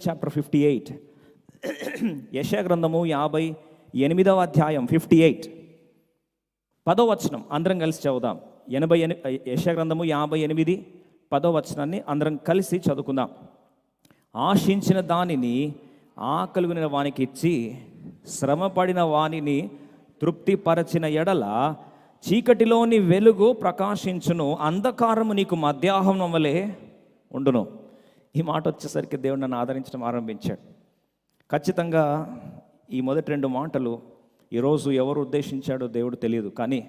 Chapter 58, యెషయా గ్రంథము 58వ అధ్యాయం 58 10వ వచనం అందరం కలిసి చదువుదాం. యెషయా గ్రంథము 58 10వ వచనాన్ని అందరం కలిసి చదువుకుందాం. ఆశించిన దానిని ఆకలిగొనిన వానికి ఇచ్చి శ్రమపడిన వానిని తృప్తిపరచిన ఎడల చీకటిలోని వెలుగు ప్రకాశించును, అంధకారము నీకు మధ్యాహ్నం వలె ఉండును. ఈ మాట వచ్చేసరికి దేవుడు నన్ను ఆదరించడం ఆరంభించాడు. ఖచ్చితంగా ఈ మొదటి 2 మాటలు ఈరోజు ఎవరు ఉద్దేశించాడో దేవుడు తెలియదు, కానీ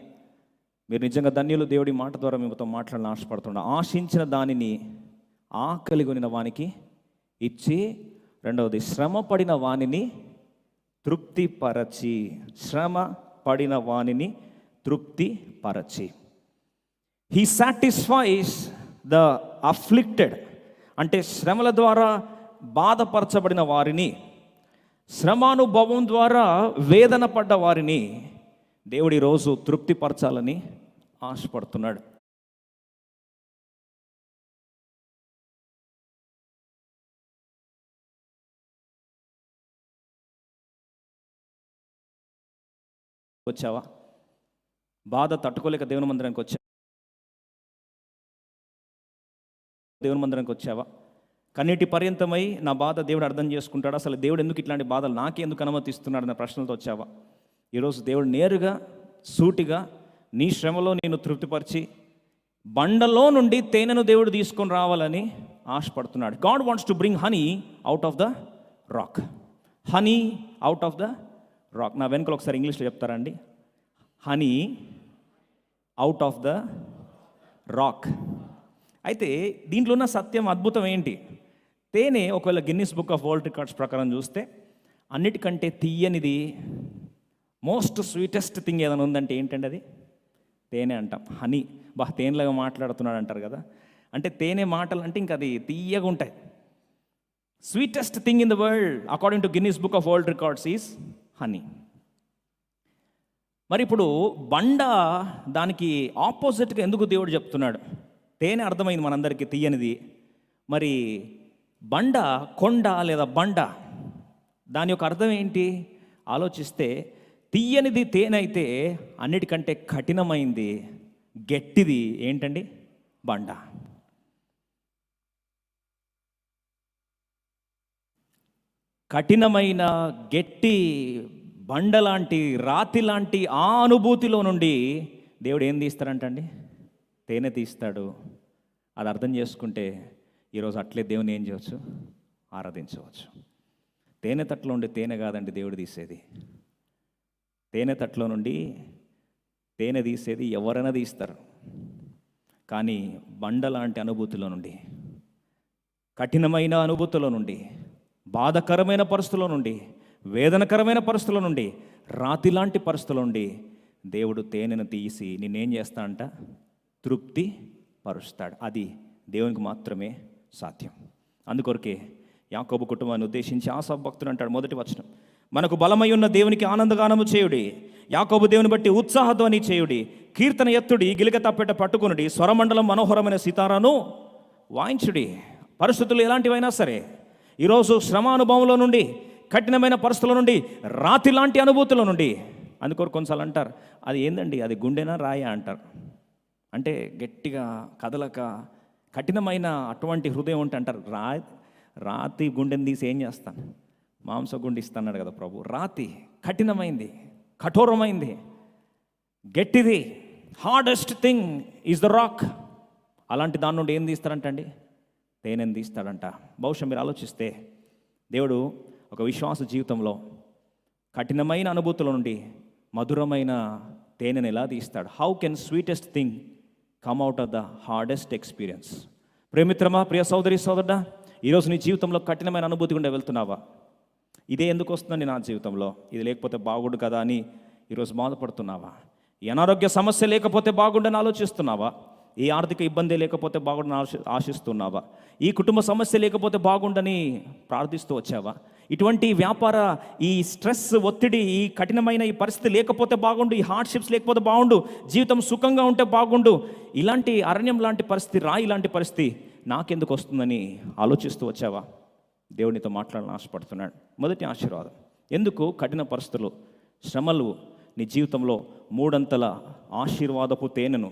మీరు నిజంగా ధన్యులు. దేవుడి మాట ద్వారా మీతో మాట్లాడాలని ఆశపడుతున్నా. ఆశించిన దానిని ఆకలిగొనిన వానికి ఇచ్చి, రెండవది శ్రమ పడిన వానిని తృప్తిపరచి, శ్రమ పడిన వానిని తృప్తిపరచి. హీ సాటిస్ఫైస్ ద అఫ్లిక్టెడ్, అంటే శ్రమల ద్వారా బాధపరచబడిన వారిని, శ్రమానుభవం ద్వారా వేదన పడ్డ వారిని దేవుడు ఈరోజు తృప్తిపరచాలని ఆశపడుతున్నాడు. వచ్చావా? బాధ తట్టుకోలేక దేవుని మందిరానికి వచ్చావా? కన్నీటి పర్యంతమై నా బాధ దేవుడు అర్థం చేసుకుంటాడు, అసలు దేవుడు ఎందుకు ఇట్లాంటి బాధలు నాకెందుకు అనుమతిస్తున్నాడు అన్న ప్రశ్నలతో వచ్చావా? ఈరోజు దేవుడు నేరుగా సూటిగా నీ శ్రమలో నేను తృప్తిపరిచి బండలో నుండి తేనెను దేవుడు తీసుకొని రావాలని ఆశపడుతున్నాడు. God wants to bring honey out of the rock. Honey out of the rock. నా వెనుకలు ఒకసారి ఇంగ్లీష్లో చెప్తారండి. Honey out of the rock. అయితే దీంట్లో ఉన్న సత్యం, అద్భుతం ఏంటి? తేనె ఒకవేళ Guinness book of world records ప్రకారం చూస్తే అన్నిటికంటే తీయనిది, మోస్ట్ స్వీటెస్ట్ థింగ్ ఏదైనా ఉందంటే ఏంటంటే అది తేనె అంటాం. హనీ. తేనెలాగా మాట్లాడుతున్నాడు అంటారు కదా. అంటే తేనె మాటలు అంటే ఇంకా అది తీయగా ఉంటాయి. Sweetest thing in the world according to Guinness book of world records is honey. మరి ఇప్పుడు బండ దానికి ఆపోజిట్గా ఎందుకు దేవుడు చెప్తున్నాడు? తేనె అర్థమైంది మనందరికీ తీయనిది. మరి బండ, కొండ లేదా బండ, దాని యొక్క అర్థం ఏంటి ఆలోచిస్తే, తీయనిది తేనె అయితే అన్నిటికంటే కఠినమైంది, గట్టిది ఏంటండి? బండ. కఠినమైన గట్టి బండ లాంటి, రాతి లాంటి ఆ అనుభూతిలో నుండి దేవుడు ఏం తీస్తారంటండి? తేనె తీస్తాడు. అది అర్థం చేసుకుంటే ఈరోజు అట్లే దేవుని ఏం చేయవచ్చు? ఆరాధించవచ్చు. తేనె తట్లో నుండి తేనె కాదండి దేవుడు తీసేది. తేనె తట్లో నుండి తేనె తీసేది ఎవరైనా తీస్తారు, కానీ బండ లాంటి అనుభూతిలో నుండి, కఠినమైన అనుభూతిలో నుండి, బాధకరమైన పరిస్థితుల నుండి, వేదనకరమైన పరిస్థితుల నుండి, రాతి లాంటి పరిస్థితుల నుండి దేవుడు తేనెను తీసి నిన్నేం చేస్తా అంట? తృప్తి పరుస్తాడు. అది దేవునికి మాత్రమే సాధ్యం. అందుకొరకే యాకోబు కుటుంబాన్ని ఉద్దేశించి ఆసాపు భక్తుడు అంటాడు, మొదటి వచనం, మనకు బలమై ఉన్న దేవునికి ఆనందగానము చేయుడి, యాకోబు దేవుని బట్టి ఉత్సాహధ్వని చేయుడి, కీర్తన ఎత్తుడి, గిలిక తప్పెట పట్టుకునుడి, స్వరమండలం మనోహరమైన సితారాను వాయించుడి. పరిస్థితులు ఎలాంటివైనా సరే, ఈరోజు శ్రమానుభవంలో నుండి, కఠినమైన పరిస్థితుల నుండి, రాతి లాంటి అనుభూతుల నుండి, అందుకొరకు కొన్నిసార్లు అంటారు, అది ఏందండి, అది గుండెనా రాయా అంటారు. అంటే గట్టిగా కదలక కఠినమైన అటువంటి హృదయం ఉంటే అంటారు, రాతి గుండెని తీసి ఏం చేస్తాను? మాంస గుండె ఇస్తాన్నాడు కదా ప్రభు. రాతి కఠినమైంది, కఠోరమైంది, గట్టిది, hardest thing is the rock. అలాంటి దాని నుండి ఏం తీస్తారంటండి? తేనెని తీస్తాడంట. బహుశా మీరు ఆలోచిస్తే దేవుడు ఒక విశ్వాస జీవితంలో కఠినమైన అనుభూతుల నుండి మధురమైన తేనెని ఎలా తీస్తాడు? How can sweetest thing come out of the hardest experience? ప్రేమిత్రమా, ప్రియ సోదరి సోదరుడా, ఈరోజు నీ జీవితంలో కఠినమైన అనుభూతి గుండా వెళ్తున్నావా? ఇదే ఎందుకు వస్తుందండి నా జీవితంలో, ఇది లేకపోతే బాగుండు కదా అని ఈరోజు బాధపడుతున్నావా? ఈ అనారోగ్య సమస్య లేకపోతే బాగుండని ఆలోచిస్తున్నావా? ఈ ఆర్థిక ఇబ్బంది లేకపోతే బాగుండని ఆశిస్తున్నావా? ఈ కుటుంబ సమస్య లేకపోతే బాగుండని ప్రార్థిస్తూ వచ్చావా? ఇటువంటి వ్యాపార ఈ స్ట్రెస్, ఒత్తిడి, ఈ కఠినమైన ఈ పరిస్థితి లేకపోతే బాగుండు, ఈ హార్డ్షిప్స్ లేకపోతే బాగుండు, జీవితం సుఖంగా ఉంటే బాగుండు, ఇలాంటి అరణ్యం లాంటి పరిస్థితి, రాయి లాంటి పరిస్థితి నాకెందుకు వస్తుందని ఆలోచిస్తూ వచ్చావా? దేవునితో మాట్లాడాలని ఆశపడుతున్నాడు. మొదటి ఆశీర్వాదం. ఎందుకు కఠిన పరిస్థితులు, శ్రమలు నీ జీవితంలో మూడంతల ఆశీర్వాదపు తేనెను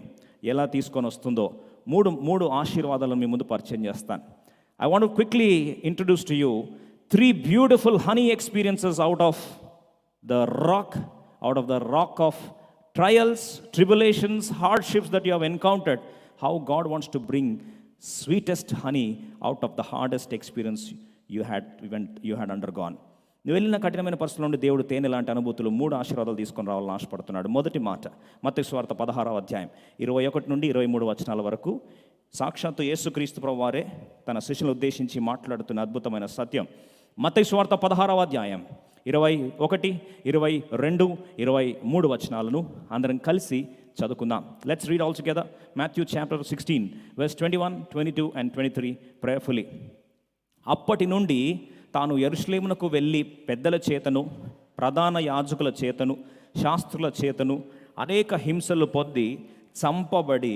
ఎలా తీసుకొని వస్తుందో మూడు ఆశీర్వాదాలను మీ ముందు పరిచయం చేస్తాను. I want to quickly introduce to you 3 beautiful honey experiences out of the rock of trials, tribulations, hardships that you have encountered, how God wants to bring sweetest honey out of the hardest experience you had undergone. నువ్వు వెళ్ళిన కఠినమైన పరిస్థితుల నుండి దేవుడు తేనె లాంటి అనుభూతులు 3 ఆశీర్వాదాలు తీసుకొని రావాలని ఆశపడుతున్నాడు. మొదటి మాట మత్తయి సువార్త 16వ అధ్యాయం 21 నుండి 23 వచనాల వరకు సాక్షాత్తు యేసుక్రీస్తు ప్రభువు వారే తన శిష్యులను ఉద్దేశించి మాట్లాడుతున్న అద్భుతమైన సత్యం. మత్తయి సువార్త 16వ అధ్యాయం 21, 22, 23 వచనాలను అందరం కలిసి చదువుకుందాం. Let's read all together. Matthew chapter 16 verse 21, 22 and 23 prayerfully. అప్పటి నుండి తాను యెరూషలేమునకు వెళ్ళి పెద్దల చేతను, ప్రధాన యాజకుల చేతను, శాస్త్రుల చేతను అనేక హింసలు పొంది చంపబడి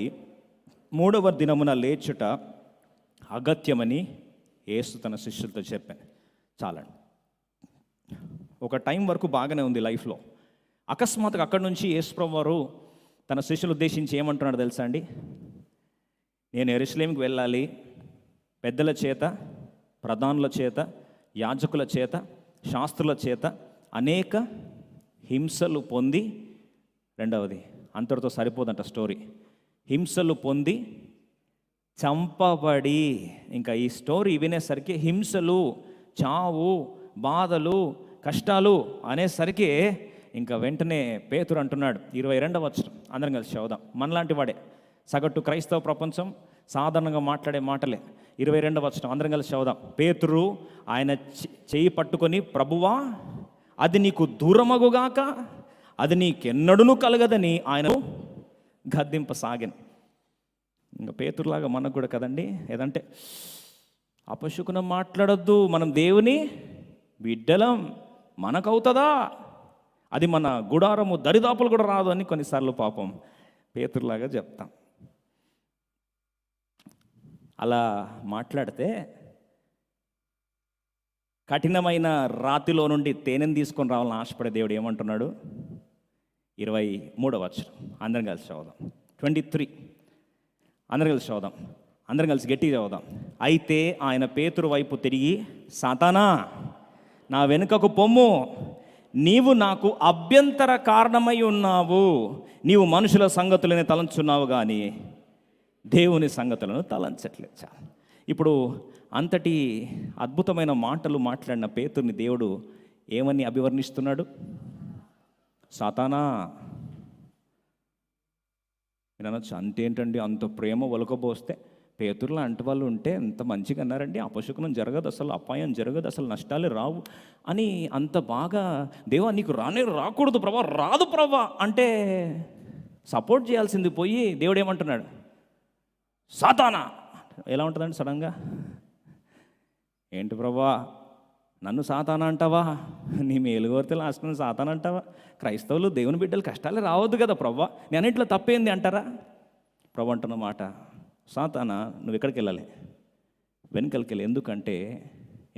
3వ దినమున లేచుట అగత్యమని యేసు తన శిష్యులతో చెప్పాను. చాలండి. ఒక టైం వరకు బాగానే ఉంది లైఫ్లో. అకస్మాత్తుగా అక్కడి నుంచి యేసుప్రభువు వారు తన శిష్యులు ఉద్దేశించి ఏమంటున్నాడు తెలుసా అండి? నేను యెరూషలేముకి వెళ్ళాలి, పెద్దల చేత, ప్రధానుల చేత, యాజకుల చేత, శాస్త్రుల చేత అనేక హింసలు పొంది, రెండవది అంతటితో సరిపోదంట స్టోరీ, హింసలు పొంది చంపబడి. ఇంకా ఈ స్టోరీ వినేసరికి హింసలు, చావు, బాధలు, కష్టాలు అనేసరికి ఇంకా వెంటనే పేతురు అంటున్నాడు 22వ వచనం, అందరం కలిసి చదువుదాం. మనలాంటి వాడే, సగటు క్రైస్తవ ప్రపంచం సాధారణంగా మాట్లాడే మాటలే. 22వ వచనం అందరం కలిసి చదువుదాం. పేతురు ఆయన చెయ్యి పట్టుకొని, ప్రభువా అది నీకు దూరమగుగాక, అది నీకెన్నడూను కలగదని ఆయన గద్దింపసాగాను. ఇంకా పేతురులాగా మనకు కూడా కదండి, ఏదంటే అపశకునం మాట్లాడొద్దు, మనం దేవుని బిడ్డలం, మనకవుతుందా, అది మన గుడారము దరిదాపులు కూడా రాదు అని కొన్నిసార్లు పాపం పేతురులాగా చెప్తాం. అలా మాట్లాడితే కఠినమైన రాతిలో నుండి తేనెను తీసుకొని రావాలని ఆశపడే దేవుడు ఏమంటున్నాడు? 23వ వచనం అందరం కలిసి చదువుదాం. 23 అందరం కలిసి చదువుదాం. అందరం కలిసి గట్టిగా చదువుదాం. అయితే ఆయన పేతురు వైపు తిరిగి, సాతానా నా వెనుకకు పొమ్ము, నీవు నాకు అభ్యంతర కారణమై ఉన్నావు, నీవు మనుషుల సంగతులని తలంచున్నావు కానీ దేవుని సంగతులను తలంచట్లేదు. ఇప్పుడు అంతటి అద్భుతమైన మాటలు మాట్లాడిన పేతుర్ని దేవుడు ఏమని అభివర్ణిస్తున్నాడు? సాతానా. మీరు అనొచ్చు, అంతేంటండి అంత ప్రేమ ఒలకబోస్తే పేతురులో అంటి వాళ్ళు ఉంటే ఎంత మంచిగా అన్నారండి, అపశకునం జరగదు, అసలు అపాయం జరగదు, అసలు నష్టాలే రావు అని అంత బాగా దేవా నీకు రాకూడదు ప్రభా, రాదు ప్రభా అంటే సపోర్ట్ చేయాల్సింది పోయి దేవుడు ఏమంటున్నాడు? సాతానా. ఎలా ఉంటుందండి సడన్గా? ఏంటి ప్రభా నన్ను సాతానా అంటావా? నీ మేలుగోరితే లాస్ట్ని సాతానా అంటావా? క్రైస్తవులు దేవుని బిడ్డలు కష్టాలే రావద్దు కదా ప్రభా, నేను అన్నింటిలో తప్పేంది అంటారా? ప్రభు అంటున్న మాట, సాతానా నువ్వు ఎక్కడికి వెళ్ళాలి? వెనుకలికి వెళ్ళి.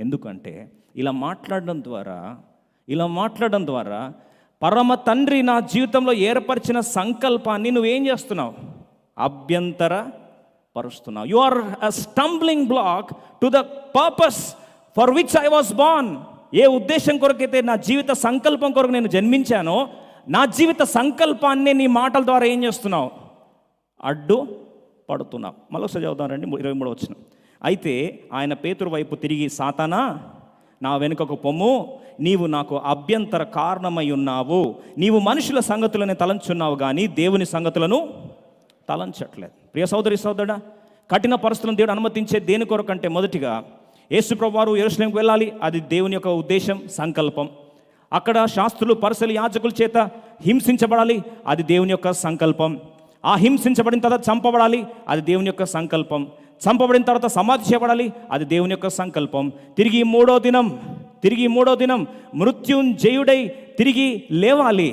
ఎందుకంటే ఇలా మాట్లాడడం ద్వారా పరమ తండ్రి నా జీవితంలో ఏర్పరిచిన సంకల్పాన్ని నువ్వేం చేస్తున్నావు? అభ్యంతర పరుస్తున్నావు. You are a stumbling block to the purpose for which I was born. ఏ ఉద్దేశం కొరకైతే నా జీవిత సంకల్పం కొరకు నేను జన్మించానో, నా జీవిత సంకల్పాన్ని నీ మాటల ద్వారా ఏం చేస్తున్నావు? అడ్డు పడుతున్నావు. మళ్ళొకసారి చదువుతాం రండి, 23వ వచనం. అయితే ఆయన పేతురు వైపు తిరిగి, సాతానా నా వెనుకకు పొమ్ము, నీవు నాకు అభ్యంతర కారణమై ఉన్నావు, నీవు మనుషుల సంగతులను తలంచున్నావు కానీ దేవుని సంగతులను తలంచట్లేదు. ప్రియ సోదరి సోదరుడా, కఠిన పరిస్థితులను దేవుడు అనుమతించే దేని కొరకంటే మొదటిగా యేసు ప్రభువు వారు యెరూషలేముకు వెళ్ళాలి, అది దేవుని యొక్క ఉద్దేశం, సంకల్పం. అక్కడ శాస్త్రులు, పరిసయ్యులు, యాజకుల చేత హింసించబడాలి, అది దేవుని యొక్క సంకల్పం. ఆ హింసించబడిన తర్వాత చంపబడాలి, అది దేవుని యొక్క సంకల్పం. చంపబడిన తర్వాత సమాధి చేయబడాలి, అది దేవుని యొక్క సంకల్పం. తిరిగి మూడో దినం మృత్యుంజయుడై తిరిగి లేవాలి,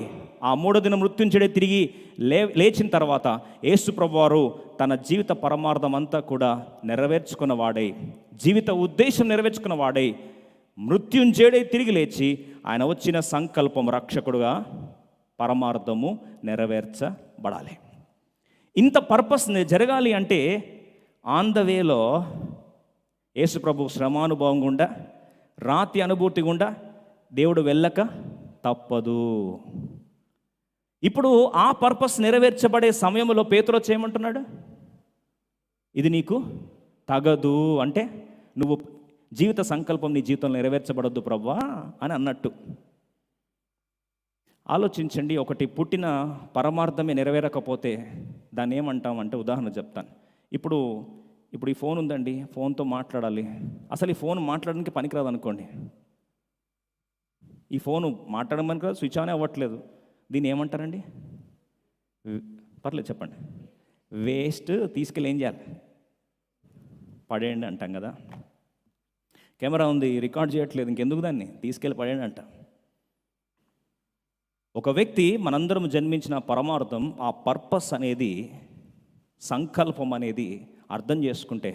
ఆ మూడో దినం మృత్యుంజయుడై తిరిగి లేచిన తర్వాత యేసు ప్రభువారు తన జీవిత పరమార్థం అంతా కూడా నెరవేర్చుకున్న వాడై, జీవిత ఉద్దేశం నెరవేర్చుకున్న వాడై, మృత్యుంజయుడై తిరిగి లేచి ఆయన వచ్చిన సంకల్పం రక్షకుడుగా పరమార్థము నెరవేర్చబడాలి. ఇంత పర్పస్ జరగాలి అంటే ఆన్ ద వేలో యేసు ప్రభు శ్రమానుభవం గుండా, రాతి అనుభూతి గుండా దేవుడు వెళ్ళక తప్పదు. ఇప్పుడు ఆ పర్పస్ నెరవేర్చబడే సమయంలో పేతురు చేయమంటున్నాడు, ఇది నీకు తగదు అంటే నువ్వు జీవిత సంకల్పం నీ జీవితంలో నెరవేర్చబడద్దు ప్రభువా అని అన్నట్టు. ఆలోచించండి, ఒకటి పుట్టిన పరమార్థమే నెరవేరకపోతే దాన్ని ఏమంటామంటే, ఉదాహరణ చెప్తాను. ఇప్పుడు ఈ ఫోన్ ఉందండి, ఫోన్తో మాట్లాడాలి. అసలు ఈ ఫోన్ మాట్లాడడానికి పనికిరాదు అనుకోండి, ఈ ఫోను మాట్లాడడం పనికిరాదు, స్విచ్ ఆన్ అవ్వట్లేదు, దీన్ని ఏమంటారండి? పర్లేదు చెప్పండి. వేస్ట్, తీసుకెళ్ళి ఏం చేయాలి? పడేయండి అంటాం కదా. కెమెరా ఉంది, రికార్డ్ చేయట్లేదు, ఇంకెందుకు దాన్ని తీసుకెళ్ళి పడేయండి అంట. ఒక వ్యక్తి, మనందరం జన్మించిన పరమార్థం, ఆ పర్పస్ అనేది, సంకల్పం అనేది అర్థం చేసుకుంటే,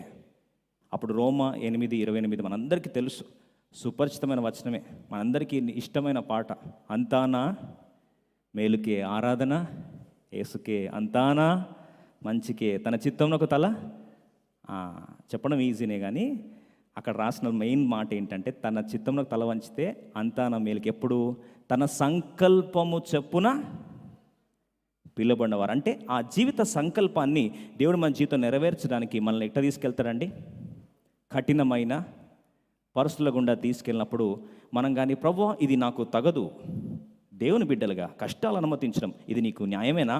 అప్పుడు రోమా 8:28 మనందరికీ తెలుసు, సుపరిచితమైన వచనమే, మనందరికీ ఇష్టమైన పాట, అంతానా మేలుకే ఆరాధన, యేసుకే అంతానా మంచికే తన చిత్తంలోకి తల. చెప్పడం ఈజీనే కానీ అక్కడ రాసిన మెయిన్ మాట ఏంటంటే, తన చిత్తంలోకి తల వంచితే అంతానా మేలుకి. ఎప్పుడు? తన సంకల్పము చెప్పున పిలువబడినవారు. అంటే ఆ జీవిత సంకల్పాన్ని దేవుడు మన జీవితం నెరవేర్చడానికి మనల్ని ఎట్లా తీసుకెళ్తాడండి? కఠినమైన పరిస్థితుల గుండా తీసుకెళ్ళినప్పుడు మనం కానీ, ప్రభువా ఇది నాకు తగదు, దేవుని బిడ్డలుగా కష్టాలు అనుమతించడం ఇది నీకు న్యాయమేనా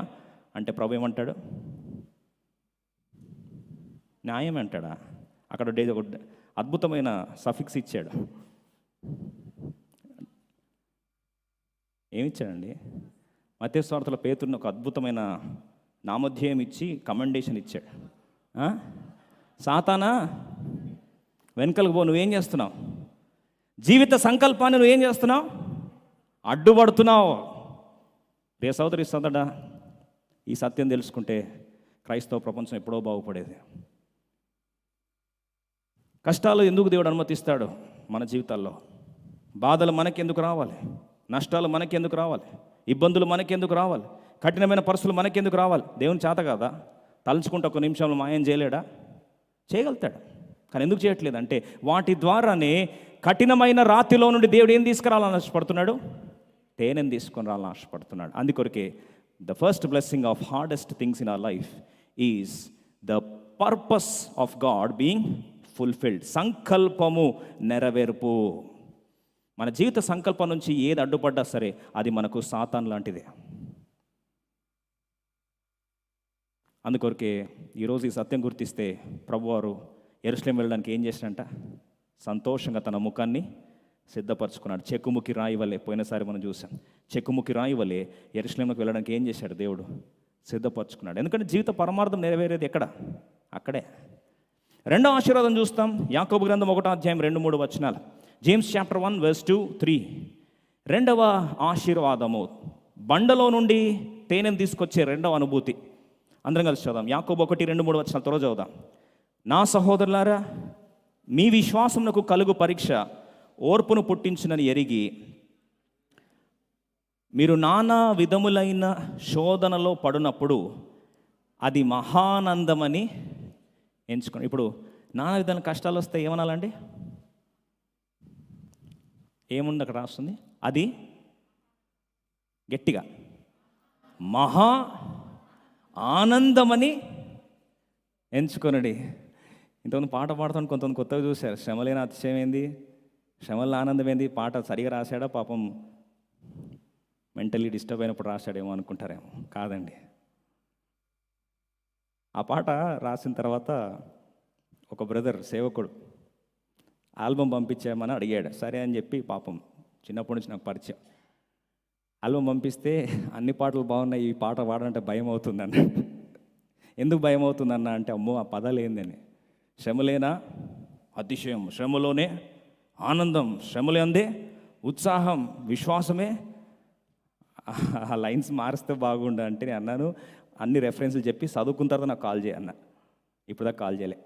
అంటే ప్రభు ఏమంటాడు? న్యాయమే అంటాడా? అక్కడ ఒక అద్భుతమైన సఫిక్స్ ఇచ్చాడు. ఏమిచ్చాడండి? మత్తయి సువార్తలో పేతురుని ఒక అద్భుతమైన నామధ్యేయం ఇచ్చి కమెండేషన్ ఇచ్చాడు. సాతానా వెనకలకు పో, నువ్వేం చేస్తున్నావు? జీవిత సంకల్పాన్ని నువ్వేం చేస్తున్నావు? అడ్డుపడుతున్నావు. రే సోదరి సోదరుడా, ఈ సత్యం తెలుసుకుంటే క్రైస్తవ ప్రపంచం ఎప్పుడో బాగుపడేది. కష్టాలు ఎందుకు దేవుడు అనుమతిస్తాడు మన జీవితాల్లో? బాధలు మనకెందుకు రావాలి? నష్టాలు మనకెందుకు రావాలి? ఇబ్బందులు మనకెందుకు రావాలి? కఠినమైన పరిస్థితులు మనకెందుకు రావాలి? దేవుని చేత కదా తలుచుకుంటే ఒక నిమిషంలో మాయం చేయలేడా? చేయగలుగుతాడు. కానీ ఎందుకు చేయట్లేదు అంటే, వాటి ద్వారానే కఠినమైన రాతిలో నుండి దేవుడు ఏం తీసుకురావాలని ఆశపడుతున్నాడు? తేనెని తీసుకొని రావాలని ఆశపడుతున్నాడు. అందుకొరకే the first blessing of hardest things in our life is the purpose of God being fulfilled. సంకల్పము నెరవేర్పు. మన జీవిత సంకల్పం నుంచి ఏది అడ్డుపడ్డా సరే అది మనకు సాతాన్ లాంటిదే. అందుకొరకే ఈరోజు ఈ సత్యం గుర్తిస్తే ప్రభువారు యెరూషలేం వెళ్ళడానికి ఏం చేశాడంట? సంతోషంగా తన ముఖాన్ని సిద్ధపరచుకున్నాడు. చెక్కుముకి రాయి వలె, పోయినసారి మనం చూసాం, చెక్కుముకి రాయి వలె యెరూషలేంకి వెళ్ళడానికి ఏం చేశాడు? దేవుడు సిద్ధపరచుకున్నాడు. ఎందుకంటే జీవిత పరమార్థం నెరవేరేది ఎక్కడ? అక్కడే. రెండవ ఆశీర్వాదం చూస్తాం, యాకోబు గ్రంథం 1:2-3 వచనాలు. James chapter 1:2-3. రెండవ ఆశీర్వాదము, బండలో నుండి తేనెను తీసుకొచ్చే రెండవ అనుభూతి. అందరం కలిసి చదుదాం. యాకోబు 1:2-3 వచనాలు త్వరగా చదుదాం. నా సహోదరులారా, మీ విశ్వాసమునకు కలుగు పరీక్ష ఓర్పును పుట్టించునని ఎరిగి మీరు నానా విధములైన శోధనలో పడినప్పుడు అది మహానందమని ఎంచుకోండి. ఇప్పుడు నానా విధాల కష్టాలు వస్తే ఏమనాలండి? ఏముంది అక్కడ రాస్తుంది? అది గట్టిగా మహా ఆనందమని ఎంచుకొనడి. ఇంతమంది పాట పాడుతాను, కొంతమంది కొత్తగా చూశారు. శ్రమలేని అతిశయం ఏంది, శ్రమల ఆనందం ఏంది? పాట సరిగా రాశాడా? పాపం మెంటలీ డిస్టర్బ్ అయినప్పుడు రాశాడేమో అనుకుంటారేమో. కాదండి. ఆ పాట రాసిన తర్వాత ఒక బ్రదర్ సేవకుడు ఆల్బమ్ పంపించామని అడిగాడు. సరే అని చెప్పి, పాపం చిన్నప్పటి నుంచి నాకు పరిచయం. ఆల్బమ్ పంపిస్తే అన్ని పాటలు బాగున్నాయి, ఈ పాట పాడాలంటే భయం అవుతుందన్న. ఎందుకు భయం అవుతుందన్న అంటే, అమ్మో ఆ పదాలు ఏందని. శ్రమలేనా అతిశయం, శ్రమలోనే ఆనందం, శ్రమలే అందే ఉత్సాహం, విశ్వాసమే ఆ లైన్స్ మారిస్తే బాగుండు అంటే నేను అన్నాను, అన్ని రెఫరెన్స్లు చెప్పి చదువుకున్న తర్వాత నాకు కాల్ చేయన్న. ఇప్పుడు దాకా కాల్ చేయలే.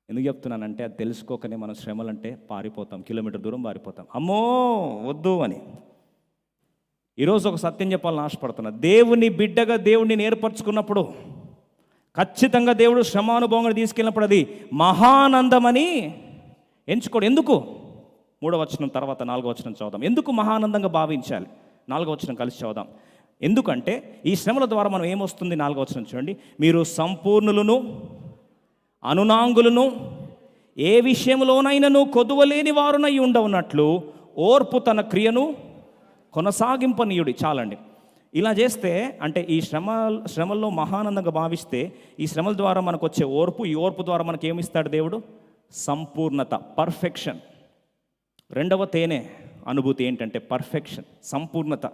ఎందుకు చెప్తున్నానంటే అది తెలుసుకోకనే మనం శ్రమలంటే పారిపోతాం, కిలోమీటర్ దూరం పారిపోతాం, అమ్మో వద్దు అని. ఈరోజు ఒక సత్యం చెప్పాలని ఆశపడుతున్నా. దేవుని బిడ్డగా దేవుడిని ఏర్పరచుకున్నప్పుడు ఖచ్చితంగా దేవుడు శ్రమానుభవంగా తీసుకెళ్ళినప్పుడు అది మహానందమని ఎంచుకోడు. ఎందుకు? 3వ వచనం తర్వాత 4వ వచనం చదువుదాం. ఎందుకు మహానందంగా భావించాలి? 4వ వచనం కలిసి చదువుదాం. ఎందుకంటే ఈ శ్రమల ద్వారా మనం ఏమొస్తుంది? 4వ వచనం చూడండి. మీరు సంపూర్ణులను అనునాంగులను ఏ విషయంలోనైనాను కొదువలేని వారునై ఉండవున్నట్లు ఓర్పు తన క్రియను కొనసాగింపనీయుడి. చాలండి. ఇలా చేస్తే అంటే ఈ శ్రమల్లో మహానందంగా భావిస్తే ఈ శ్రమల ద్వారా మనకు వచ్చే ఓర్పు, ఈ ఓర్పు ద్వారా మనకు ఏమిస్తాడు దేవుడు? సంపూర్ణత, పర్ఫెక్షన్. 2వ తేనె అనుభూతి ఏంటంటే పర్ఫెక్షన్, సంపూర్ణత.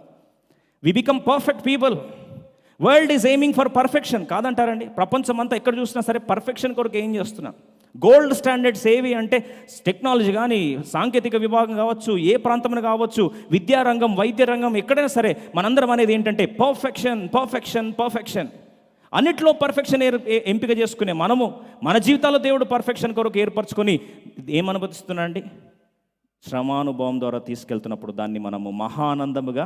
We become perfect people. World is aiming for perfection కాదంటారండి? ప్రపంచం అంతా ఎక్కడ చూసినా సరే పర్ఫెక్షన్ కొరకు ఏం చేస్తున్నాం? గోల్డ్ స్టాండర్డ్స్ ఏవి అంటే టెక్నాలజీ కానీ, సాంకేతిక విభాగం కావచ్చు, ఏ ప్రాంతంలో కావచ్చు, విద్యారంగం, వైద్య రంగం, ఎక్కడైనా సరే మనందరం అనేది ఏంటంటే పర్ఫెక్షన్, పర్ఫెక్షన్, పర్ఫెక్షన్. అన్నిట్లో పర్ఫెక్షన్ ఎంపిక చేసుకునే మనము మన జీవితాల్లో దేవుడు పర్ఫెక్షన్ కొరకు ఏర్పరచుకొని ఏమనుభవిస్తున్నాండి? శ్రమానుభవం ద్వారా తీసుకెళ్తున్నప్పుడు దాన్ని మనము మహానందముగా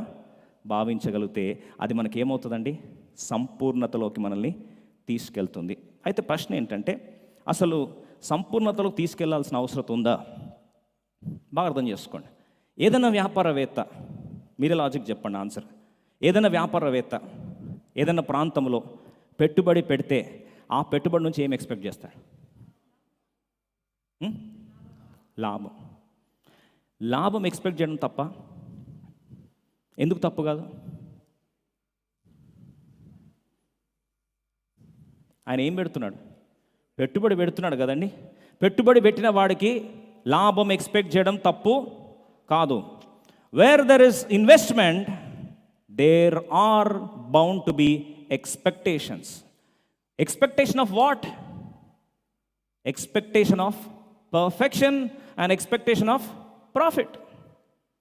భావించగలిగితే అది మనకి ఏమవుతుందండి? సంపూర్ణతలోకి మనల్ని తీసుకెళ్తుంది. అయితే ప్రశ్న ఏంటంటే అసలు సంపూర్ణతలోకి తీసుకెళ్లాల్సిన అవసరం ఉందా? బాగా అర్థం చేసుకోండి. ఏదైనా వ్యాపారవేత్త, మీరే లాజిక్ చెప్పండి ఆన్సర్. ఏదైనా వ్యాపారవేత్త ఏదైనా ప్రాంతంలో పెట్టుబడి పెడితే ఆ పెట్టుబడి నుంచి ఏం ఎక్స్పెక్ట్ చేస్తాడు? లాభం. లాభం ఎక్స్పెక్ట్ చేయడం తప్ప? ఎందుకు తప్పు కాదు? ఆయన ఏం పెడుతున్నాడు? పెట్టుబడి పెడుతున్నాడు కదండి. పెట్టుబడి పెట్టిన వాడికి లాభం ఎక్స్పెక్ట్ చేయడం తప్పు కాదు. Where there is investment there are bound to be expectations. Expectation of what? Expectation of perfection and expectation of profit.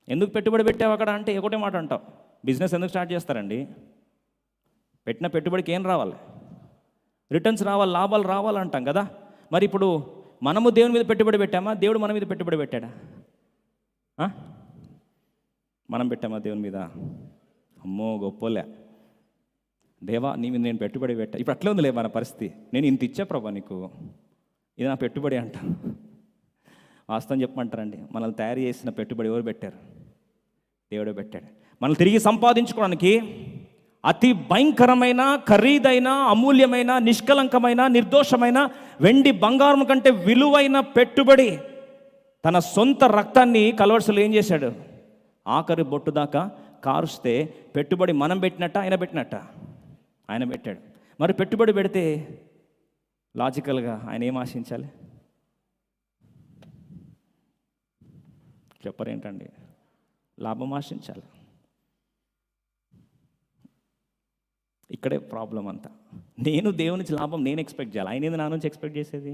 ఎందుకు పెట్టుబడి పెట్టావు అక్కడ అంటే ఒకటే మాట అంటావు. బిజినెస్ ఎందుకు స్టార్ట్ చేస్తారండి? పెట్టిన పెట్టుబడికి ఏం రావాలి? రిటర్న్స్ రావాలి, లాభాలు రావాలంటాం కదా. మరి ఇప్పుడు మనము దేవుని మీద పెట్టుబడి పెట్టామా? దేవుడు మన మీద పెట్టుబడి పెట్టాడా? మనం పెట్టామా దేవుని మీద? అమ్మో గొప్పోలే, దేవా నీ మీద నేను పెట్టుబడి పెట్టా. ఇప్పుడు అట్లే ఉందిలే మన పరిస్థితి. నేను ఇంత ఇచ్చా ప్రభా నీకు, ఇది నా పెట్టుబడి అంట. వాస్తవం చెప్పమంటారండి, మనల్ని తయారు చేసిన పెట్టుబడి ఎవరు పెట్టారు? దేవుడే పెట్టాడు. మనల్ని తిరిగి సంపాదించుకోవడానికి అతి భయంకరమైన, ఖరీదైన, అమూల్యమైన, నిష్కలంకమైన, నిర్దోషమైన వెండి బంగారం కంటే విలువైన పెట్టుబడి తన సొంత రక్తాన్ని కలవర్సులు ఏం చేశాడు? ఆఖరి బొట్టు దాకా కారుస్తే పెట్టుబడి మనం పెట్టినట్ట ఆయన పెట్టినట్ట? ఆయన పెట్టాడు. మరి పెట్టుబడి పెడితే లాజికల్గా ఆయన ఏం ఆశించాలి? చెప్పరేంటండి? లాభం ఆశించాలి. ఇక్కడే ప్రాబ్లం అంతా. నేను దేవుని నుంచి లాభం నేను ఎక్స్పెక్ట్ చేయాలి, ఆయన నా నుంచి ఎక్స్పెక్ట్ చేసేది?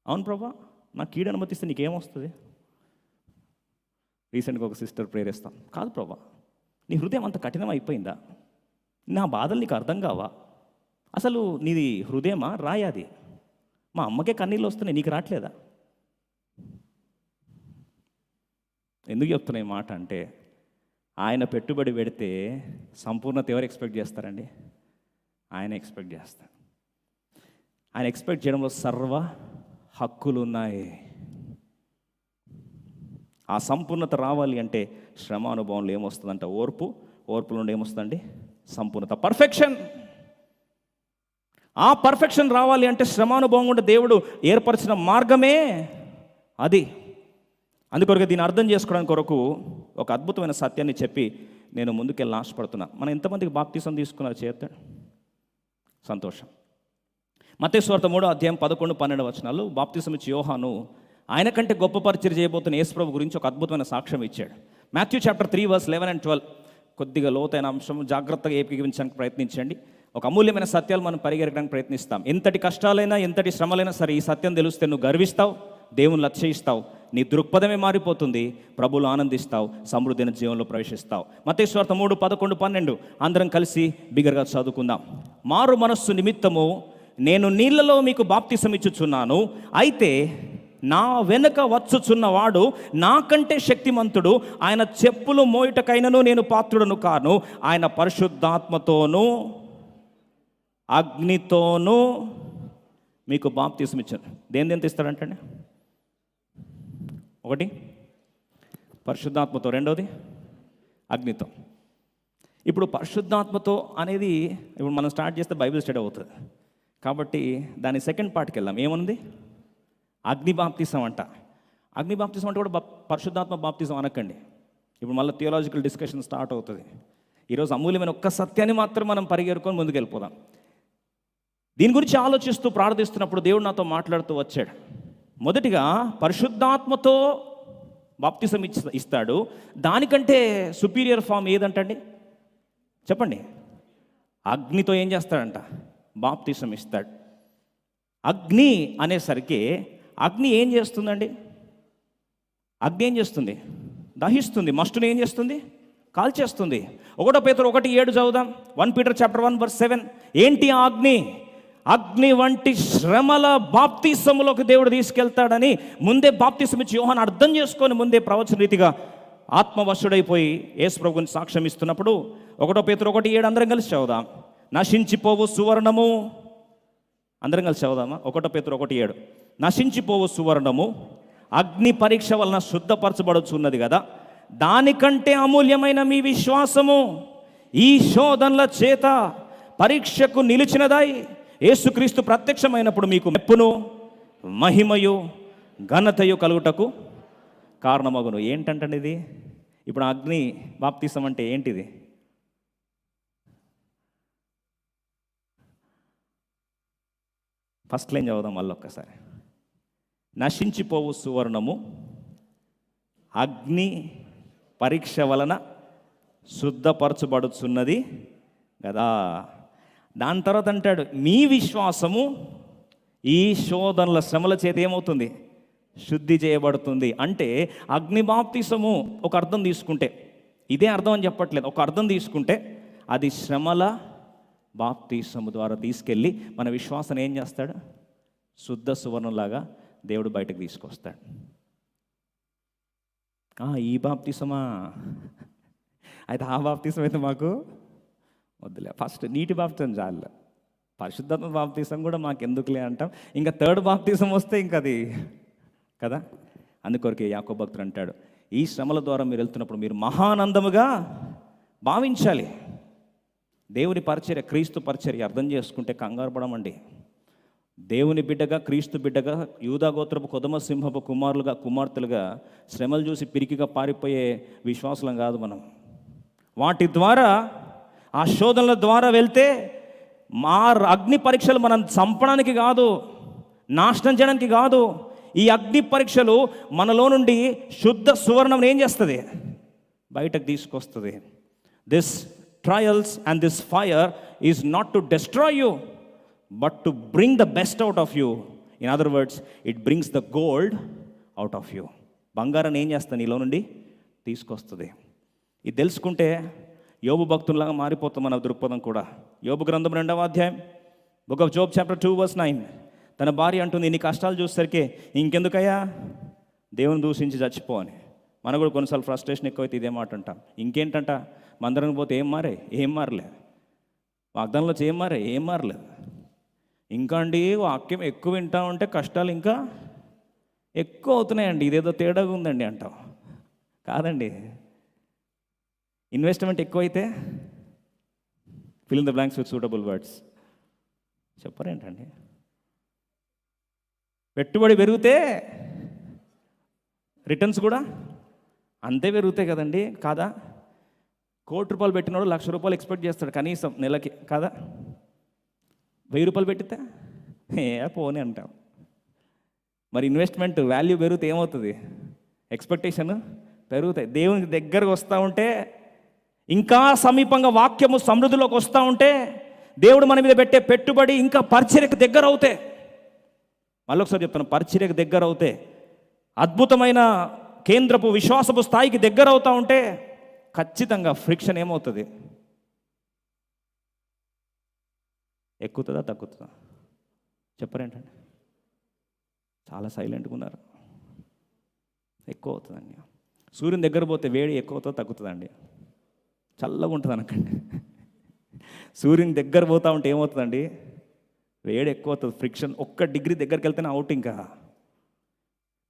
అవును ప్రభా, నాకు కీడు అనుమతిస్తే నీకేమొస్తుంది? రీసెంట్గా ఒక సిస్టర్ ప్రేరేస్తాం, కాదు ప్రభా నీ హృదయం అంత కఠినం అయిపోయిందా? నా బాధలు నీకు అర్థం కావా? అసలు నీది హృదయమా రాయాది? మా అమ్మకే కన్నీళ్ళు వస్తున్నాయి, నీకు రావట్లేదా? ఎందుకు చెప్తున్నా ఈ మాట అంటే ఆయన పెట్టుబడి పెడితే సంపూర్ణత ఎవరు ఎక్స్పెక్ట్ చేస్తారండి? ఆయన ఎక్స్పెక్ట్ చేస్తాడు. ఆయన ఎక్స్పెక్ట్ చేయడంలో సర్వ హక్కులు ఉన్నాయి. ఆ సంపూర్ణత రావాలి అంటే శ్రమ అనుభవంలో ఏమొస్తుందంట? ఓర్పు. ఓర్పు నుండి ఏమొస్తుందండి? సంపూర్ణత, పర్ఫెక్షన్. ఆ పర్ఫెక్షన్ రావాలి అంటే శ్రమానుభవం కూడా దేవుడు ఏర్పరిచిన మార్గమే అది. అందుకొరకు దీన్ని అర్థం చేసుకోవడానికి కొరకు ఒక అద్భుతమైన సత్యాన్ని చెప్పి నేను ముందుకెళ్ళి ఆశపడుతున్నా. మనం ఎంతమందికి బాప్తిసం తీసుకున్నారు చేస్తాడు? సంతోషం. మత్తయి సువార్త 3వ అధ్యాయం 11-12 వచనాలు బాప్తిసం ఇచ్చి యోహాను ఆయన కంటే గొప్ప పరిచయం చేయబోతున్న యేసుప్రభు గురించి ఒక అద్భుతమైన సాక్ష్యం ఇచ్చాడు. మాథ్యూ చాప్టర్ 3 verse 11 and 12 కొద్దిగా లోతైన అంశం, జాగ్రత్తగా ఏకీభవించడానికి ప్రయత్నించండి. ఒక అమూల్యమైన సత్యాలు మనం పరిగెరగడానికి ప్రయత్నిస్తాం. ఎంతటి కష్టాలైనా ఎంతటి శ్రమలైనా సరే ఈ సత్యం తెలిస్తే నువ్వు గర్విస్తావు, దేవుని లక్ష్యిస్తావు, నీ దృక్పథమే మారిపోతుంది, ప్రభువులు ఆనందిస్తావు, సమృద్ధైన జీవనంలో ప్రవేశిస్తావు. మత్తయి సువార్త 3, 11, 12 అందరం కలిసి బిగ్గరగా చదువుకుందాం. మారు మనస్సు నిమిత్తము నేను నీళ్లలో మీకు బాప్తిసం ఇచ్చుచున్నాను, అయితే నా వెనుక వచ్చుచున్నవాడు నాకంటే శక్తిమంతుడు, ఆయన చెప్పులు మోయుటకైనను నేను పాత్రుడను కాను. ఆయన పరిశుద్ధాత్మతోనూ అగ్నితోనూ మీకు బాప్తిసం ఇచ్చాను. దేని ఇస్తాడంటండి? ఒకటి పరిశుద్ధాత్మతో, రెండోది అగ్నితో. ఇప్పుడు పరిశుద్ధాత్మతో అనేది ఇప్పుడు మనం స్టార్ట్ చేస్తే బైబిల్ స్టడీ అవుతుంది కాబట్టి దాని సెకండ్ పార్ట్కి వెళ్దాం. ఏముంది? అగ్ని బాప్తిసం అంట. అగ్ని బాప్తిసం అంటే కూడా పరిశుద్ధాత్మ బాప్తిసం అనకండి. ఇప్పుడు మళ్ళీ థియోలాజికల్ డిస్కషన్ స్టార్ట్ అవుతుంది. ఈరోజు అమూల్యమైన ఒక్క సత్యాన్ని మాత్రం మనం పరిగెరుకొని ముందుకు వెళ్ళిపోదాం. దీని గురించి ఆలోచిస్తూ ప్రార్థిస్తున్నప్పుడు దేవుడు నాతో మాట్లాడుతూ వచ్చాడు. మొదటిగా పరిశుద్ధాత్మతో బాప్తిసం ఇస్తాడు. దానికంటే సుపీరియర్ ఫామ్ ఏదంటండి? చెప్పండి. అగ్నితో ఏం చేస్తాడంట? బాప్తిసం ఇస్తాడు. అగ్ని అనేసరికి అగ్ని ఏం చేస్తుందండి? అగ్ని ఏం చేస్తుంది? దహిస్తుంది. మస్టుని ఏం చేస్తుంది? కాల్చేస్తుంది. 1 పేతురు 1:7 చదువుదాం. 1 Peter chapter 1 verse 7. ఏంటి ఆ అగ్ని? అగ్ని వంటి శ్రమల బాప్తిసములోకి దేవుడు తీసుకెళ్తాడని ముందే బాప్తిసం ఇచ్చి యోహాను అర్థం చేసుకొని ముందే ప్రవచన రీతిగా ఆత్మవశుడైపోయి యేసు ప్రభువుని సాక్ష్యం ఇస్తున్నప్పుడు 1 పేతురు 1:7 అందరం కలిసి చదువుదాం. నశించిపోవు సువర్ణము, అందరం కలిసి చదువుదామా? 1 పేతురు 1:7. నశించిపోవు సువర్ణము అగ్ని పరీక్ష వలన శుద్ధపరచబడుచున్నది కదా, దానికంటే అమూల్యమైన మీ విశ్వాసము ఈ శోధనల చేత పరీక్షకు నిలిచినదై యేసుక్రీస్తు ప్రత్యక్షమైనప్పుడు మీకు మెప్పును మహిమయు ఘనతయు కలుగుటకు కారణమగును. ఏంటంటే ఇది ఇప్పుడు అగ్ని బాప్తిసం అంటే ఏంటిది? ఫస్ట్ లైన్ చదువుదాం మళ్ళీ ఒక్కసారి. నశించిపోవు సువర్ణము అగ్ని పరీక్ష వలన శుద్ధపరచబడుచున్నది కదా. దాని తర్వాత అంటాడు మీ విశ్వాసము ఈ శోధనల శ్రమల చేత ఏమవుతుంది? శుద్ధి చేయబడుతుంది. అంటే అగ్ని బాప్తిసము ఒక అర్థం తీసుకుంటే, ఇదే అర్థం అని చెప్పట్లేదు, ఒక అర్థం తీసుకుంటే అది శ్రమల బాప్తిసము ద్వారా తీసుకెళ్ళి మన విశ్వాసాన్ని ఏం చేస్తాడు? శుద్ధ సువర్ణంలాగా దేవుడు బయటకు తీసుకొస్తాడు. ఈ బాప్తిసమా? అయితే ఆ బాప్తిసం అయితే మాకు వద్దులే, ఫస్ట్ నీటి బాప్తిసం చాలు, పరిశుద్ధాత్మ బాప్తిసం కూడా మాకు ఎందుకులే అంటాం. ఇంకా థర్డ్ బాప్తిసం వస్తే ఇంకా అది కదా. అందుకొరకే యాకోబు భక్తుడు అంటాడు, ఈ శ్రమల ద్వారా మీరు వెళ్తున్నప్పుడు మీరు మహానందముగా భావించాలి. దేవుని పరిచర్య, క్రీస్తు పరిచర్య అర్థం చేసుకుంటే కంగారు పడమండి. దేవుని బిడ్డగా, క్రీస్తు బిడ్డగా, యూదా గోత్రపు కొదమ సింహపు కుమారులుగా, కుమార్తెలుగా శ్రమలు చూసి పిరికిగా పారిపోయే విశ్వాసులం కాదు మనం. వాటి ద్వారా, ఆ శోధనల ద్వారా వెళ్తే మా అగ్ని పరీక్షలు మనం చంపడానికి కాదు, నాశనం చేయడానికి కాదు. ఈ అగ్ని పరీక్షలు మనలో నుండి శుద్ధ సువర్ణం ఏం చేస్తుంది? బయటకు తీసుకొస్తుంది. This trials and this fire is not to destroy you but to bring the best out of you. In other words, it brings the gold out of you. బంగారాన్ని ఏం చేస్తుంది? నీలో నుండి తీసుకొస్తుంది. ఇది తెలుసుకుంటే యోబు భక్తుల్లాగా మారిపోతాం మన దృక్పథం కూడా. యోబు గ్రంథం 2వ అధ్యాయం, book of Job chapter 2 verse 9. తన భార్య అంటుంది, నీ కష్టాలు చూసేసరికి ఇంకెందుకయ్యా దేవుని దూషించి చచ్చిపో అని. మనకు కూడా కొన్నిసార్లు ఫ్రస్ట్రేషన్ ఎక్కువైతే ఇదే మాట అంటాం. ఇంకేంటంట, మందరం పోతే ఏం మారలే, వాగ్దానంలో ఏం మారలేదు. ఇంకా అండి వాక్యం ఎక్కువ వింటా ఉంటే కష్టాలు ఇంకా ఎక్కువ అవుతున్నాయండి, ఇదేదో తేడాగా ఉందండి అంటాం. కాదండి, ఇన్వెస్ట్మెంట్ ఎక్కువైతే fill in the blanks with suitable words. చెప్పరేంటండి? పెట్టుబడి పెరిగితే రిటర్న్స్ కూడా అంతే పెరుగుతాయి కదండి, కాదా? ₹1,00,000 పెట్టినోడు ₹1,00,000 ఎక్స్పెక్ట్ చేస్తాడు కనీసం నెలకి, కాదా? ₹1,000 పెట్టితే పోనీ అంటాం. మరి ఇన్వెస్ట్మెంట్ వాల్యూ పెరిగితే ఏమవుతుంది? ఎక్స్పెక్టేషన్ పెరుగుతాయి. దేవునికి దగ్గరకు వస్తూ ఉంటే, ఇంకా సమీపంగా వాక్యము సమృద్ధిలోకి వస్తూ ఉంటే, దేవుడు మన మీద పెట్టే పెట్టుబడి ఇంకా పరిచర్యకు దగ్గర అవుతే, మళ్ళొకసారి చెప్తాను, పరిచర్యకు దగ్గర అవుతే అద్భుతమైన కేంద్రపు విశ్వాసపు స్థాయికి దగ్గర అవుతా ఉంటే ఖచ్చితంగా ఫ్రిక్షన్ ఏమవుతుంది? ఎక్కుతుందా తగ్గుతుందా? చెప్పరేంటండి? చాలా సైలెంట్గా ఉన్నారు. ఎక్కువ అవుతుందండి. సూర్యుని దగ్గర పోతే వేడి ఎక్కువ అవుతుందా తగ్గుతుందండి? చల్లగా ఉంటుంది అనకండి. సూర్యుని దగ్గర పోతా ఉంటే ఏమవుతుందండి? వేడి ఎక్కువ అవుతుంది. ఫ్రిక్షన్ 1 డిగ్రీ దగ్గరికి వెళ్తేనే అవుట్. ఇంకా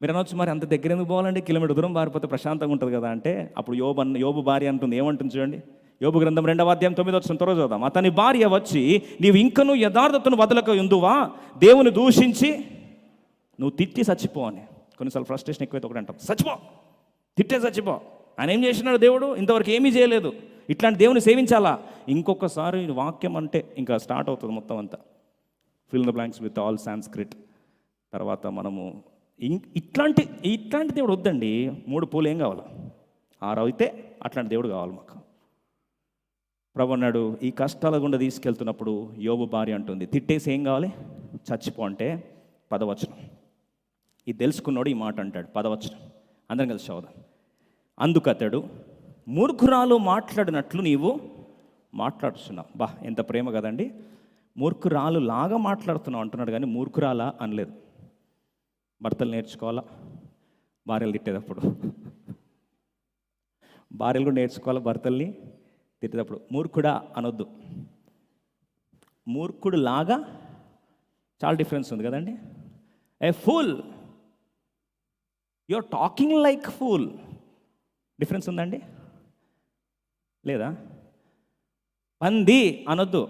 మీరు అనొచ్చు, మరి అంత దగ్గర ఎందుకు పోవాలండి? కిలోమీటర్ దూరం పారిపోతే ప్రశాంతంగా ఉంటుంది కదా అంటే, అప్పుడు యోబు భార్య అంటుంది, ఏమంటుంది చూడండి. యోబు గ్రంథం 2వ అధ్యాయం 9వ వచనం త్వరగా చదువుదాం. అతని భార్య వచ్చి, నీవు ఇంకనూ యథార్థతను వదలక ఉందువా? దేవుని దూషించి నువ్వు తిట్టి చచ్చిపో అని. కొన్నిసార్లు ఫ్రస్ట్రేషన్ ఎక్కువైతే ఒకటి అంటాం, చచ్చిపో, తిట్టే చచ్చిపో. ఆయన ఏం చేసినాడు? దేవుడు ఇంతవరకు ఏమీ చేయలేదు. ఇట్లాంటి దేవుని సేవించాలా? ఇంకొకసారి వాక్యం అంటే ఇంకా స్టార్ట్ అవుతుంది మొత్తం అంతా. Fill the blanks with all Sanskrit. తర్వాత మనము ఇట్లాంటి దేవుడు వద్దండి. 3 పూలు ఏం కావాలా? 6 అయితే అట్లాంటి దేవుడు కావాలి మాకు. ప్రభు అన్నాడు, ఈ కష్టాల గుండా తీసుకెళ్తున్నప్పుడు యోబు భార్య అంటుంది, తిట్టేసి ఏం కావాలి? చచ్చిపో అంటే 10వ వచనం. ఇది తెలుసుకున్నాడు ఈ మాట అంటాడు. 10వ వచనం అందరం కలిసి చదువుదాం. అందుకతడు, మూర్ఖురాలు మాట్లాడినట్లు నీవు మాట్లాడుతున్నావు. బా, ఎంత ప్రేమ కదండి. మూర్ఖురాలు లాగా మాట్లాడుతున్నావు అంటున్నాడు, కానీ మూర్ఖురాలా అనలేదు. భర్తలు నేర్చుకోవాలా భార్యలు తిట్టేటప్పుడు. భార్యలు కూడా నేర్చుకోవాలా భర్తల్ని తిట్టేటప్పుడు. మూర్ఖుడా అనొద్దు. మూర్ఖుడు లాగా చాలా డిఫరెన్స్ ఉంది కదండి. A fool, you're talking like fool. Difference ఉందండి లేదా? పంది అనొద్దు,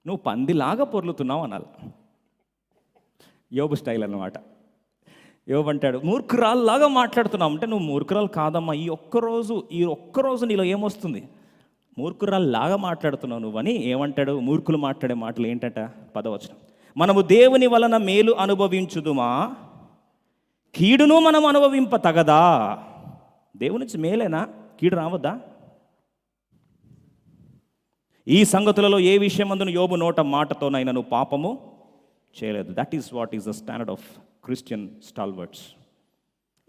నువ్వు పందిలాగా పొర్లుతున్నావు అనాలి. యోబు స్టైల్ అన్నమాట. యోబు అంటాడు, మూర్ఖురాల్లాగా మాట్లాడుతున్నావు అంటే, నువ్వు మూర్ఖురాలు కాదమ్మా, ఈ ఒక్కరోజు నీలో ఏమొస్తుంది? మూర్ఖురాల్లాగా మాట్లాడుతున్నావు నువ్వని ఏమంటాడు? మూర్ఖులు మాట్లాడే మాటలు ఏంటట? 10వ వచనం. మనము దేవుని వలన మేలు అనుభవించుదుమా, కీడును మనం అనుభవింప తగదా? దేవుని నుంచి మేలేనా? కీడు రావద్దా? ఈ సంగతులలో ఏ విషయమందును యోబు నోట మాటతోనైనా నువ్వు పాపము చేయలేదు. That is what is the standard of Christian stalwarts.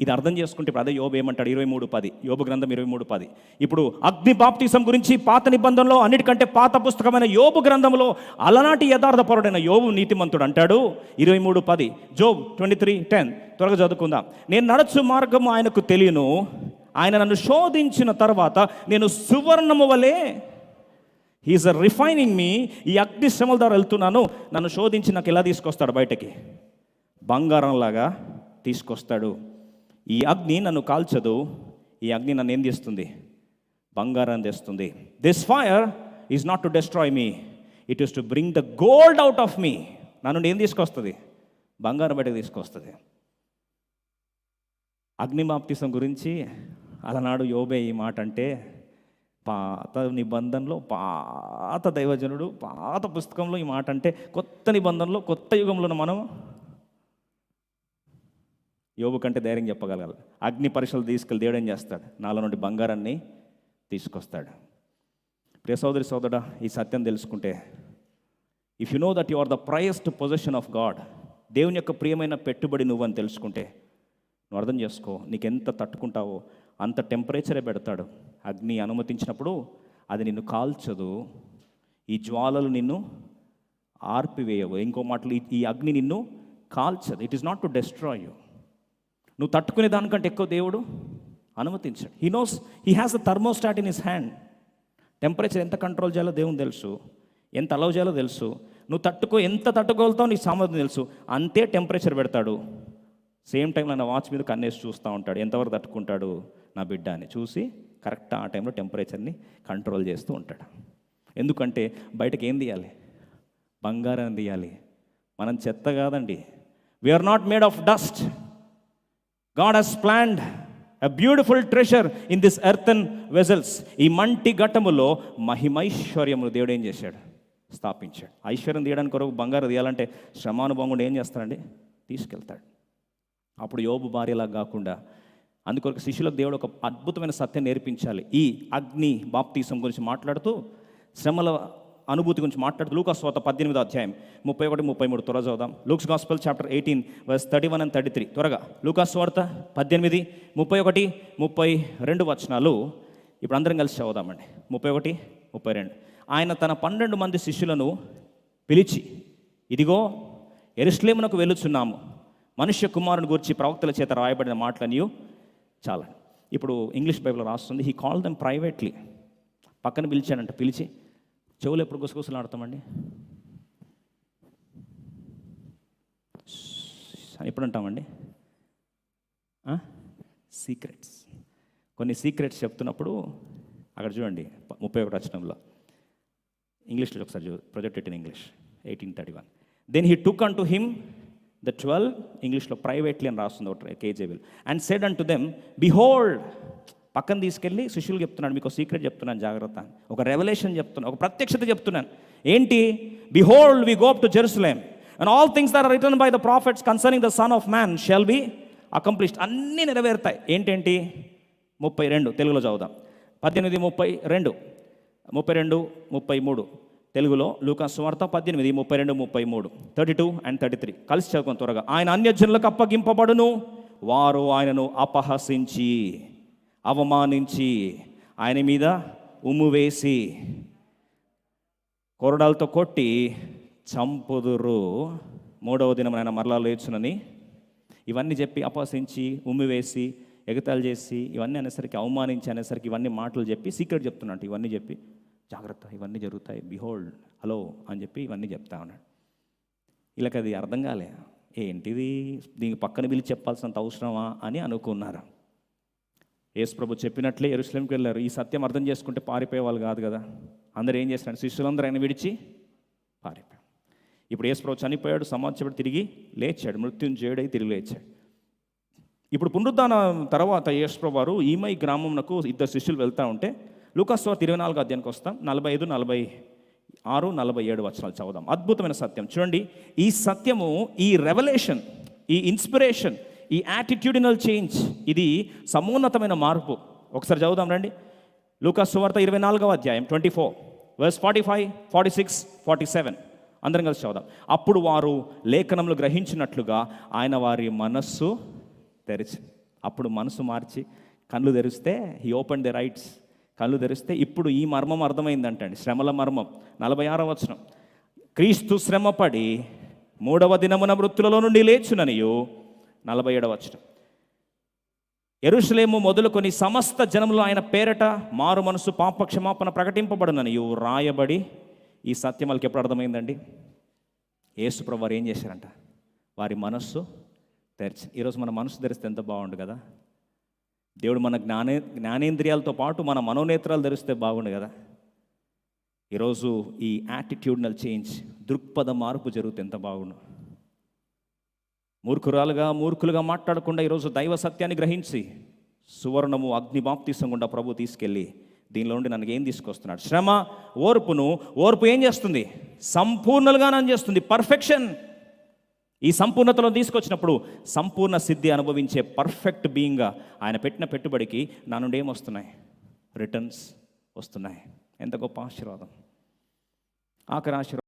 ఇది అర్థం చేసుకుంటే ఇప్పుడు అదే యోబు ఏమంటాడు? 23:10, యోబు గ్రంథం 23:10. ఇప్పుడు అగ్ని బాప్తిసం గురించి పాత నిబంధనలో అన్నిటికంటే పాత పుస్తకమైన యోబు గ్రంథంలో అలనాటి యథార్థపరుడైన యోబు నీతిమంతుడు అంటాడు 23:10, జోబ్ 23:10. త్వరగా చదువుకుందాం. నేను నడచు మార్గము ఆయనకు తెలియను, ఆయన నన్ను శోధించిన తర్వాత నేను సువర్ణము వలె, హీఈస్ రిఫైనింగ్ మీ. ఈ అగ్ని శ్రమల ద్వారా వెళ్తున్నాను, నన్ను శోధించి నాకు ఎలా తీసుకొస్తాడు బయటకి? బంగారంలాగా తీసుకొస్తాడు. ఈ అగ్ని నన్ను కాల్చదు, ఈ అగ్ని నన్ను ఏం చేస్తుంది? బంగారం తెస్తుంది. This fire is not to destroy me, it is to bring the gold out of me. నన్ను ఏం తీసుకొస్తుంది? బంగారం బయటకు తీసుకొస్తుంది. అగ్ని బాప్తిసం గురించి అలనాడు యోబే ఈ మాట అంటే, పాత నిబంధనలో పాత దైవజనుడు పాత పుస్తకంలో ఈ మాట అంటే, కొత్త నిబంధనలో కొత్త యుగంలో మనం యోబు కంటే ధైర్యం చెప్పగలగాలి. అగ్ని పరీక్షలు తీసుకెళ్ళి దేవుడు ఏం చేస్తాడు? నాలో నుండి బంగారాన్ని తీసుకొస్తాడు. ప్రియ సోదరి సోదరుడా, ఈ సత్యం తెలుసుకుంటే, if you know that you are the prized possession of God, దేవుని యొక్క ప్రియమైన పెట్టుబడి నువ్వని తెలుసుకుంటే, నువ్వు అర్థం చేసుకో, నీకెంత తట్టుకుంటావో అంత టెంపరేచరే పెడతాడు. అగ్ని అనుమతించినప్పుడు అది నిన్ను కాల్చదు, ఈ జ్వాలలు నిన్ను ఆర్పివేయవు. ఇంకో మాటలు, ఈ అగ్ని నిన్ను కాల్చదు. It is not to destroy you. నువ్వు తట్టుకునే దానికంటే ఎక్కువ దేవుడు అనుమతించాడు. He knows, he has the thermostat in his hand. Temperature ఎంత కంట్రోల్ చేయాలో దేవుని తెలుసు, ఎంత అలౌ చేయాలో తెలుసు. నువ్వు ఎంత తట్టుకోగలుగుతావు నీ సామర్థ్యం తెలుసు, అంతే టెంపరేచర్ పెడతాడు. సేమ్ టైంలో నా వాచ్ మీద కన్నేసి చూస్తూ ఉంటాడు, ఎంతవరకు తట్టుకుంటాడు నా బిడ్డ అని చూసి కరెక్ట్ ఆ టైంలో టెంపరేచర్ని కంట్రోల్ చేస్తూ ఉంటాడు. ఎందుకంటే బయటకు ఏం తీయాలి? బంగారం తీయాలి. మనం చెత్త కాదండి. We're not made of dust. God has planned a beautiful treasure in this earthen vessels. ఈ మంటి ఘట్టములో మహిమైశ్వర్యములు దేవుడు ఏం చేశాడు? స్థాపించాడు. ఐశ్వర్యం తీయడానికి కొరకు బంగారం తీయాలంటే శ్రమానుభవం ఏం చేస్తాడండి? తీసుకెళ్తాడు. అప్పుడు యోబు భార్యలా కాకుండా, అందుకొరకు శిష్యులకు దేవుడు ఒక అద్భుతమైన సత్యం నేర్పించాలి. ఈ అగ్ని బాప్తిసం గురించి మాట్లాడుతూ శ్రమల అనుభూతి గురించి మాట్లాడుతూ లూకా సువార్త 18వ అధ్యాయం 31, 33 త్వరగా చదువుదాం. Luke's gospel chapter 18 verse 31 and 33 త్వరగా. లూకా సువార్త 18, 31, 32 వచనాలు ఇప్పుడు అందరం కలిసి చదువుదామండి. 31, 32. ఆయన తన 12 మంది శిష్యులను పిలిచి, ఇదిగో యెరూషలేమునకు వెళ్ళుచున్నాము, మనుష్య కుమారుని గురించి ప్రవక్తల చేత రాయబడిన మాటలన్నీ చాలా. ఇప్పుడు ఇంగ్లీష్ బైబిల్ రాస్తుంది, హీ కాల్ దెమ్ ప్రైవేట్లీ. పక్కన పిలిచాడంట. పిలిచి చెవులు ఎప్పుడు గుసగుసలు ఆడతామండి? ఎప్పుడు అంటామండి? సీక్రెట్స్. కొన్ని సీక్రెట్స్ చెప్తున్నప్పుడు అక్కడ చూడండి 31 వచనంలో ఇంగ్లీష్లో ఒకసారి projected in English 1831. Then he took unto him the 12, ఇంగ్లీష్లో ప్రైవేట్లీ అని రాస్తుంది ఒకటి కేజేబిల్, and said unto them behold. పక్కన తీసుకెళ్ళి శిష్యులు చెప్తున్నాడు, మీకు సీక్రెట్ చెప్తున్నాను జాగ్రత్త, ఒక రెవల్యూషన్ చెప్తున్నాను, ఒక ప్రత్యక్షత చెప్తున్నాను. ఏంటి? Behold we go up to Jerusalem and all things that are written by the prophets concerning the son of man shall be accomplished. అన్నీ నెరవేరుతాయి. ఏంటేంటి? 32 తెలుగులో చదువుదాం. 18, 32, 32, 33 తెలుగులో లూకా సువార్త 18, 32, 33, 32 and 33 కలిసి చదువుకొని త్వరగా. ఆయన అన్యజనులకు అప్పగింపబడును, వారు ఆయనను అపహసించి అవమానించి ఆయన మీద ఉమ్ము వేసి కొరడాలతో కొట్టి చంపుదురు, 3వ దినం ఆయన మరలా లేచునని ఇవన్నీ చెప్పి అపహసించి ఉమ్మి వేసి ఎగతాళి చేసి ఇవన్నీ అనేసరికి, అవమానించి అనేసరికి ఇవన్నీ మాటలు చెప్పి సీక్రెట్ చెప్తున్నట్టు. ఇవన్నీ చెప్పి జాగ్రత్త, ఇవన్నీ జరుగుతాయి, బిహోల్డ్, హలో అని చెప్పి ఇవన్నీ చెప్తా ఉన్నాడు. వీళ్ళకి అది అర్థం కాలే. ఏంటిది, దీనికి పక్కన పిలిచి చెప్పాల్సినంత అవసరమా అని అనుకున్నారు. యేసు ప్రభు చెప్పినట్లే యెరూషలేంకి వెళ్ళారు. ఈ సత్యం అర్థం చేసుకుంటే పారిపోయేవాళ్ళు కాదు కదా. అందరూ ఏం చేస్తున్నారు? శిష్యులందరూ ఆయన విడిచి పారిపోయారు. ఇప్పుడు యేసు ప్రభు చనిపోయాడు, సమాధించబడి తిరిగి లేచాడు, మృత్యుంజయుడై తిరిగి లేచాడు. ఇప్పుడు పునరుద్ధానం తర్వాత యేసు ప్రభు వారు ఈమై గ్రామంకు 2 శిష్యులు వెళ్తూ ఉంటే లూకా సువార్త 24వ అధ్యాయానికి వస్తాం. 45, 46, 47 వచనాలు చదువుదాం. అద్భుతమైన సత్యం చూడండి. ఈ సత్యము, ఈ రెవల్యూషన్, ఈ ఇన్స్పిరేషన్, ఈ యాటిట్యూడినల్ చేంజ్, ఇది సమున్నతమైన మార్పు. ఒకసారి చదువుదాం రండి. లూకా సువార్త 24వ అధ్యాయం 24 వర్స్ 45, 46, 47 అందరం కలిసి చదువుదాం. అప్పుడు వారు లేఖనములు గ్రహించినట్లుగా ఆయన వారి మనస్సు తెరిచి, అప్పుడు మనసు మార్చి కళ్ళు తెరిస్తే, హీ ఓపెన్ ది రైట్స్, కళ్ళు తెరిస్తే ఇప్పుడు ఈ మర్మం అర్థమైందంటండి, శ్రమల మర్మం. 46వ వచనం, క్రీస్తు శ్రమపడి 3వ దినమున మృతులలో నుండి లేచుననియు. 47వ వచనం, యెరూషలేము మొదలుకొని సమస్త జనములు ఆయన పేరట మారు మనసు పాపక్షమాపణ ప్రకటింపబడుననియు రాయబడి. ఈ సత్యం వాళ్ళకి ఎప్పుడు అర్థమైందండి? యేసు ప్రభు వారు ఏం చేశారంట? వారి మనస్సు తెరిచి. ఈరోజు మన మనసు తెరిస్తే ఎంత బాగుండు కదా. దేవుడు మన జ్ఞానేంద్రియాలతో పాటు మన మనోనేత్రాలు తెరిస్తే బాగుండు కదా. ఈరోజు ఈ యాటిట్యూడ్నల్ చేంజ్, దృక్పథ మార్పు జరిగితే ఎంత బాగుండు. మూర్ఖులుగా మాట్లాడకుండా ఈరోజు దైవ సత్యాన్ని గ్రహించి సువర్ణము అగ్ని బాప్తిసం గుండా ప్రభు తీసుకెళ్ళి దీనిలో నుండి ನನಗೆ ఏం తీసుకొస్తున్నాడు? శ్రమ, ఓర్పు ఏం చేస్తుంది? సంపూర్ణంగా చేస్తుంది, పర్ఫెక్షన్. ఈ సంపూర్ణతలో తీసుకొచ్చినప్పుడు సంపూర్ణ సిద్ధి అనుభవించే పర్ఫెక్ట్ బీయింగ్గా ఆయన పెట్టిన పెట్టుబడికి నా నుండి ఏమొస్తున్నాయి? రిటర్న్స్ వస్తున్నాయి. ఎంత గొప్ప ఆశీర్వాదం. ఆఖరి ఆశీర్వాదం.